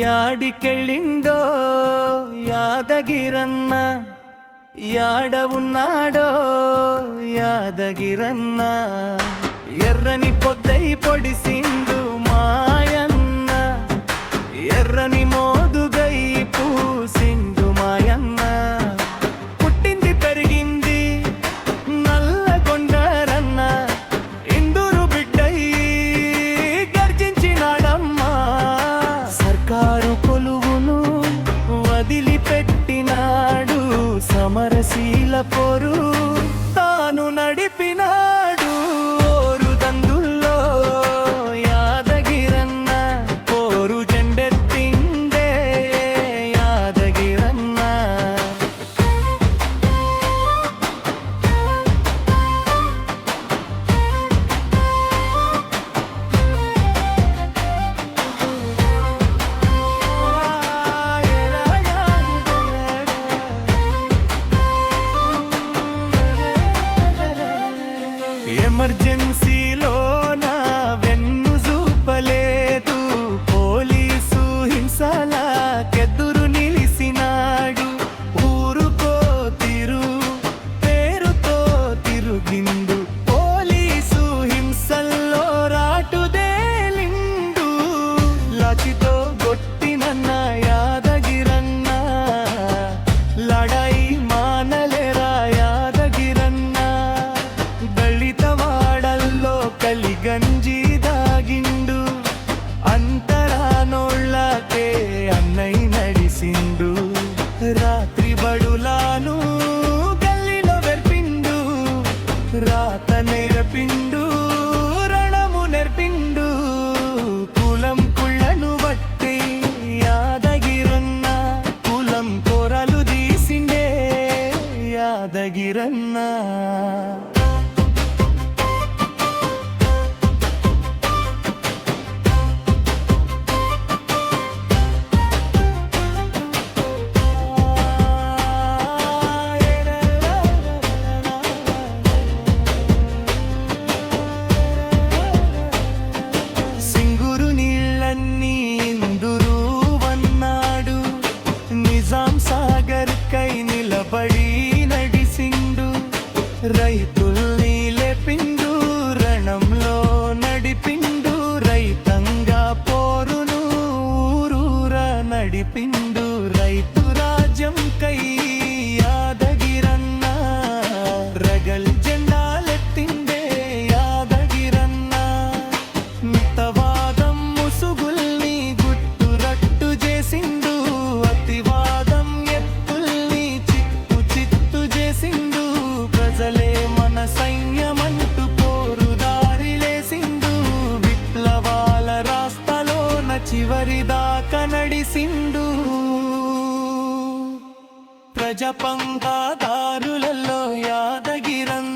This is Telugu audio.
యాడికెళ్ళిండో యాదగిరన్న, యాడ ఉన్నాడో యాదగిరన్న. ఎర్రని పొద్దై పొడిసిండు మాయన్న, ఎర్రని మోదుగై పూసిండు మాయన్న. పుట్టింది పెరిగింది నల్లగొండరన్న, ఇందూరు బిడ్డై గర్జించినాడమ్మా. సర్కారు కొలువును వదిలిపెట్టినాడు, సమరశీల పోరు తాను నడిపినాడు. ఓరుదందుల్లో యాదగిరన్న, పోరు జెండెత్తిండే యాదగిరన్న. ఎమర్జెన్సీలో నా వెన్ను చూపలేదు, పోలీసు హింసలా కెదురు నిలిసినాడు. ఊరుకో తిరు పేరుతో తిరుగిండు, పోలీసు హింసల్లో రాటుదేలిండు. లాచితో గొట్టినన్న యాదగిరన్న, లడాయి మానలేరా యాదగిరన్న. దళితవాడల్లో కలిగంజి దాగిండు, అంతరానోళ్ళకే అన్నయ్య నడిసిండు. రాత్రి బడులాను గల్లిలో వెర్పిండు, రాత నేర్పిండు రణము నేర్పిండు. కులం కుళ్ళను బట్టి యాదగిరన్న, కులం కొరలు తీసిండే యాదగిరన్న. సింగురు నీళ్ళన్నీ ఇందురు వన్నాడు, నిజాం సాగర్ కై నిలబడి నడిసిండు. రైతుల్ని లేపిండు, రణంలో నడిపిండు, రైతంగా పోరును ఊరూరా నడిపిండు. రైతు రాజ్యం కై యాదగిరన్న, రగల్ జెండాలెత్తిండే యాదగిరన్న. మితవాదం ముసుగుల్ని గుట్టురట్టు చేసిండు, అతివాదం ఎత్తుల్ని చిత్తు చిత్తు చేసిండు. ప్రజలే మన సైన్యమంటూ పోరు దారిలేసిండు, విప్లవాల రాస్తలోన చివరి దాకా నడిసిండు. ప్రజపంగాదారులలో యాదగిరన్న.